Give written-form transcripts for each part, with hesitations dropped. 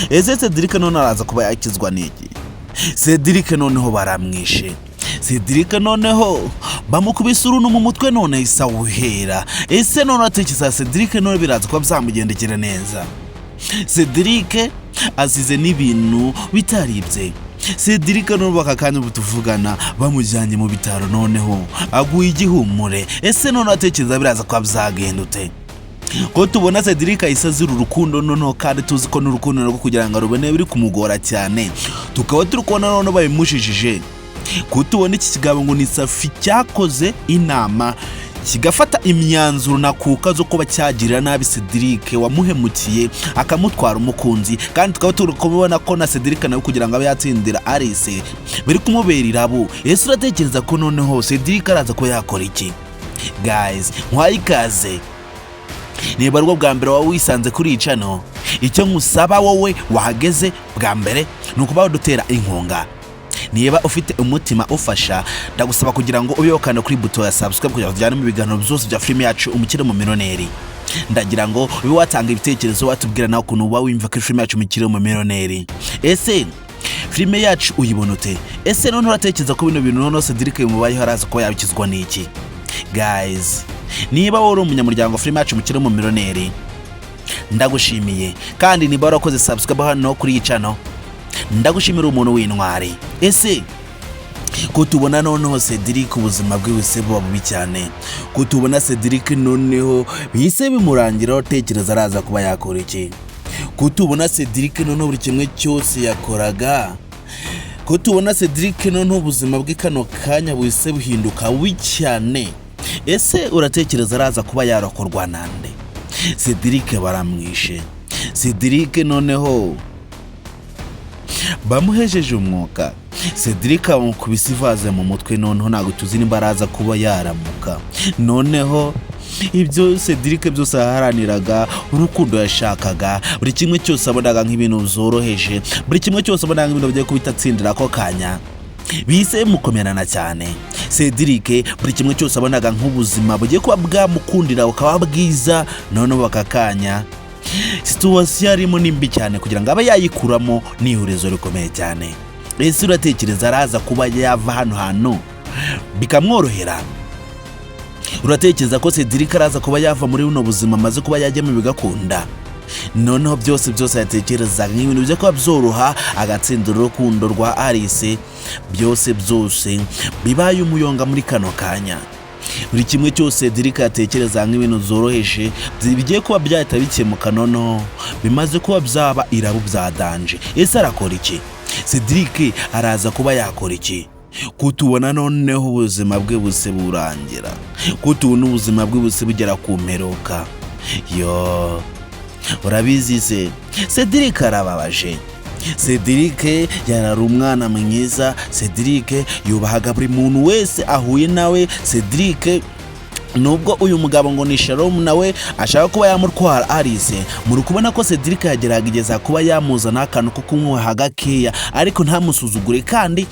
ese Cedric none araza kuba yakizwa n'iki? Cedric noneho baramwishe, Cedric noneho bamukubise uruntu mu mutwe none isawuhera. Ese none atekereza Cedric none biraza kuba byamugendekera neza? Cedric asize n'ibintu bitaribye. Cedric none bakakanya butuvugana bamujyanye mu bitaro noneho aguye igihumure. Ese none atekereza biraza kuba byagendute? Ko tubona Cedric ayisazira urukundo noneho kandi tuzi ko n'urukundo rwo kugira ngo rubone biri kumugora cyane, tukaba turi kubona none babimushishije. Ko tubona iki kigabo ngo ni Safi cyakoze inama kigafata imyanzuro nakuka zo kuba cyagirira nabi Cedric wamuhemukiye akamutwara umukunzi, kandi tukaba turi kubona ko na Cedric nawe kugira ngo abe yatsindira Arice biri kumubera irabo. Ese uratekereza ko noneho Cedric araza ko yakora iki? Guys, mwayikaze niba rwo bwa mbere wawe wisanze kuri icano, icyo nkusaba wowe wahageze bwa mbere nukuba dutera inkunga. Niba ufite umutima ufasha, ndagusaba kugira ngo ubiyokane kuri buto ya subscribe kugira ngo tujyane mu biganiro byose bya filime yacu Umukirire. Ndagira ngo ube watanga ibitekerezo watubwira nawe ukuntu uba wimva ko filime yacu Umukirire. Ese filime yacu uyibona ute? Ese none uratekereza ko bino bintu none Cedric mubayeho araza ko yabikizwa n'iki? Guys, niba wowe uri umunyamuryango filime yacu Umukirire, ndagushimiye, kandi niba warakoze subscribe hano kuri icano, ndagushimira umuntu w'intwari. Ese ko tubona noneho Cedric ubuzima bwe bwese buba bubi cyane, ko tubona Cedric noneho bise bimurangira utekereza araza kuba yakora iki? Ko tubona Cedric noneho buri kimwe cyose yakoraga, ko tubona Cedric noneho ubuzima bwe kano kanya bwese buhinduka bubi cyane. Ese uratekereza araza kuba yarakorwa nande? Cedric baramwishe, Cedric noneho bamuhejeje umwuka, Cedric amukubise ivaze mu mutwe noneho ntago tuzi nimba araza kuba yaramuka. Noneho ibyo Cedric byose aharaniraga, urukundo yashakaga, buri kimwe cyose abonaga nk'ibintu byoroheje, buri kimwe cyose abonaga nk'ibintu bigiye kubitatsindira ko kanya, bise mukomerana cyane. Cedric buri kimwe cyose abonaga nk'ubuzima bugiye kuba bwamukundira ukaba bwiza, noneho bakakanya situation arimo nimbi cyane kugira ngo abe yayikuramo n'ihurizo rikomeye cyane. Ese uratekereza araza kuba yava hano hano bikamworohera? Uratekereza ko Cedric araza kuba yava muri buno buzima maze kuba yajyamo bigakunda? Noneho byose yatekerezaga nk'ibintu byo kuba byoroha agatsindira urukundo rwa Arice, byose bibaye umuyonga muri kano kanya. Buri kimwe cyose Cedric yatekereza nk'ibintu zoroheje bigiye kuba byahita bikemuka noneho bimaze kuba byaba irabo bya danje. Ese arakora iki? Cedric araza kuba yakora iki? Kutubona noneho ubuzima bwe buse burangira, kutubona ubuzima bwe buse bugera ku mperuka. Yo, urabizi se Cedric arababaje. Cedric yarari umwana mwiza, Cedric yubahaga buri muntu wese ahuye nawe. Cedric nubwo uyu mugabo ngo ni Shalom nawe ashaka kuba yamutwara Arice, muri kubona ko Cedric yagerageza kuba yamuzana akantu ko kumwuha gakeya ariko ntamusuzugure kandi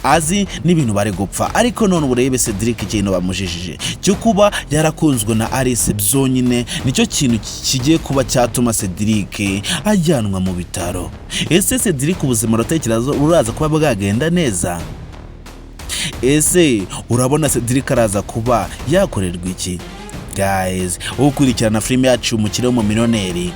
azi n'ibintu bari gupfa. Ariko none urebe Cedric ikintu bamujijije cyo kuba yarakunzwe na Arice byonyine nicyo kintu kigiye kuba cyatuma Cedric ajyanwa mu bitaro. Ese Cedric ubuzima uratekereza uraza kuba bwagenda neza? Ese urabona Cedric araza kuba yakorerwa iki? Guys, ukurikirana filime yacu Umukirire,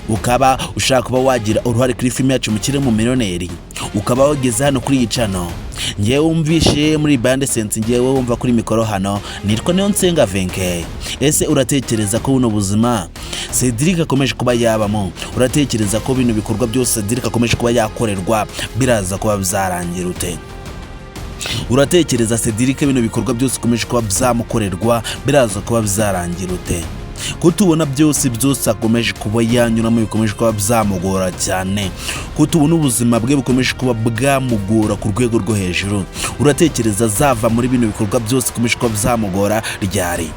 ukaba ushaka kuba wagira uruhare kuri filime yacu Umukirire, ukaba wageze hano kuri icano, ngiye wumvishe muri bande sense, ngiye wumva kuri mikoro hano nitwa niyo nsenga venke. Ese uratekereza ko buno buzima Cedric akomeje kuba yabamo, uratekereza ko bino bikorwa byose Cedric akomeje kuba yakorerwa biraza kuba byarangira ute? Uratekereza Cedric bino bikorwa byose akomeje kuba byamukorerwa biraza kuba byarangira ute? Kutubona byose akomeje kuba yanyuramo bikomeje kuba byamugora cyane, kutubona ubuzima bwe bukomeje kuba bwamugora ku rwego rwo hejuru. Uratekereza zava muri bino bikorwa byose akomeje kuba byamugora ryari?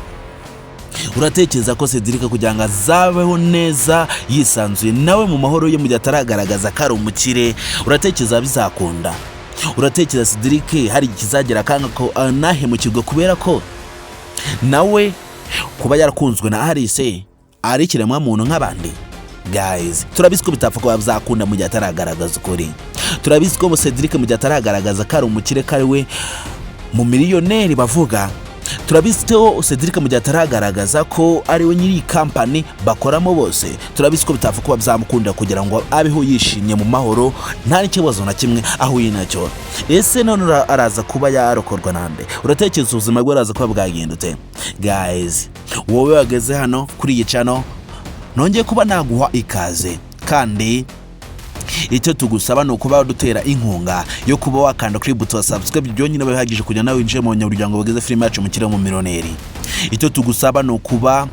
Uratekereza ko Cedric kugira ngo azabeho neza yisanzuye nawe mu mahoro ye mu gihe ataragaragaza ko ari umukire, uratekereza bizakunda? Uratekereza Cedric hari ikizagera kanga ko nahemukirwa kubera ko nawe kuba yarakunzwe na Arice ari kiremwa muntu nk'abandi? guys, turabizi ko bitapfa kuba byakunda mu gihe ataragaragaza ukuri. Turabizi ko Cedric mu gihe ataragaragaza ko ari umukire kari we Wumumillionare bavuga. Turabizi ko Cedric mu gihe ataragaragaza ko ari we nyiri company bakoramo bose. Turabizi ko bitapfa kuba byamukunda kugira ngo abeho yishimye mu mahoro nta n'ikibazo na kimwe ahuye nacyo. Ese none araza kuba yarokorwa nande? Uratekereza ubuzima bwe araza kuba bwagindute? Guys, wowe wageze hano kuri iyi channel, nongeye kuba naguha ikaze, kandi icyo tugusaba no kuba dutera inkunga yo kuba wakanda kuri buto subscribe byonyine bihagije kugira nawe winjiye mu nyamuryango bageze filime yacu Umukirire Wumumillionare. Icyo tugusaba no kuba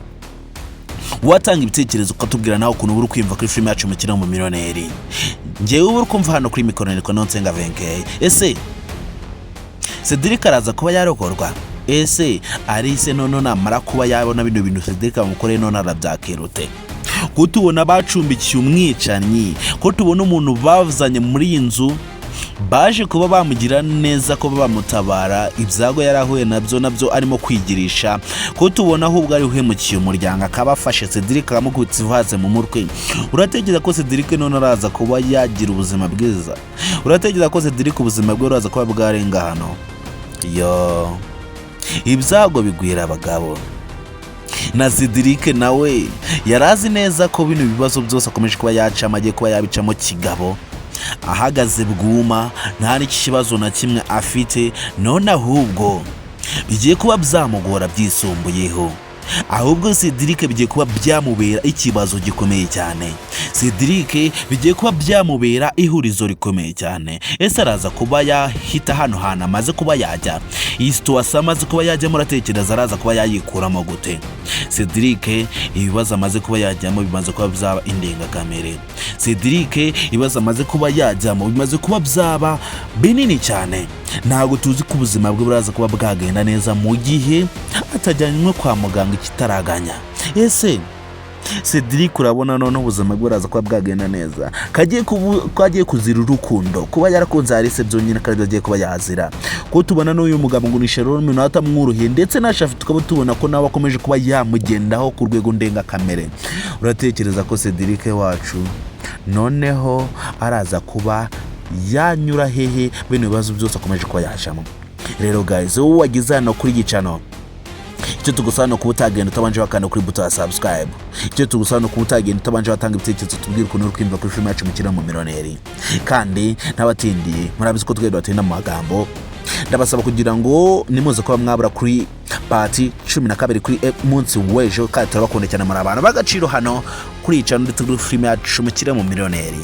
watanga ibitekerezo ukatubwira nawe ukuntu uri kwimva kuri filime yacu Umukirire Wumumillionare. Ngewe uri kumva hano kuri mikoro niko nonsenga 20k. Ese Cedric araza kuba yarokorwa? Ese Arice none namara kuba yabona bino bintu Cedric amukoreye none arabyakirute? Ko tubona bacumbikiye umwicanyi, ko tubona umuntu bavuzanye muri iyi nzu baje kuba bamugira neza, ko bamutabara ibyago yarahuye nabyo arimo kwigirisha, ko tubona ahubwo ari uhemukiye umuryango akabafashe Cedric akamukubitsa ivaze mu mutwe. Uratekereza ko Cedric none araza kuba yagira ubuzima bwiza? Uratekereza ko Cedric ubuzima bwe araza kuba bwarenga hano? Yo, ibyago bigwira abagabo. Na Cedric nawe yarazi neza ko bino bibazo byose akomeje kuba yacama, agiye kuba yabicamo kigabo, ahagaze bwuma, nta n'ikibazo na kimwe afite, none ahubwo bigiye kuba byamugora byisumbuyeho. Ahubwo Cedric bigiye kuba byamubera ikibazo gikomeye cyane. Cedric bigiye kuba byamubera ihurizo rikomeye cyane. Ese araza kuba yahita hano hana amaze kuba yajya? Iyi situation amaze kuba yajya muratekereza araza kuba yayikuramo gute? Cedric ibibazo amaze kuba yajyamo bimaze kuba byaba indengakamere. Cedric ibibazo amaze kuba yajyamo bimaze kuba byaba binini cyane. Ntago tuzi ko ubuzima bwe buraza kuba bwagenda neza mu gihe atajyanywe kwa muganga ikitaraganya. Ese Cedric urabona none ubuzima bwe buraza kuba bwagenda neza? Kagiye kuzira urukundo, kuba yarakunze Arice byonyine kandi agiye kuba yazira. Ko tubona n'uyu mugabo ngo nishero n'umuntu atamwuruhiye, ndetse nashafi tukaba tubona ko nawe akomeje kuba yamugendaho ku rwego ndengakamere. Uratekereza ko Cedric wacu noneho araza kuba yanyura hehe bino bibazo byose akomeje kuba yashamo? Rero guys, wowe wagize hano kuri iyi channel, icyo tugusaba no kuba utagenda utabanje wakanda kuri buto ya subscribe. Icyo tugusaba no kuba utagenda utabanje watanga ibitekerezo tubwire ukuntu uri kwimva kuri filime yacu Umukirire Wumumillionare. Kandi n'abatindiye murabizi ko twebwe batinda mu magambo, ndabasaba kugira ngo nimuze kuba mwabura kuri party 12 kuri munsi w'ejo, kandi turabakunda cyane muri abantu bagaciro hano kuri iyi channel ndetse kuri filime yacu Umukirire Wumumillionare.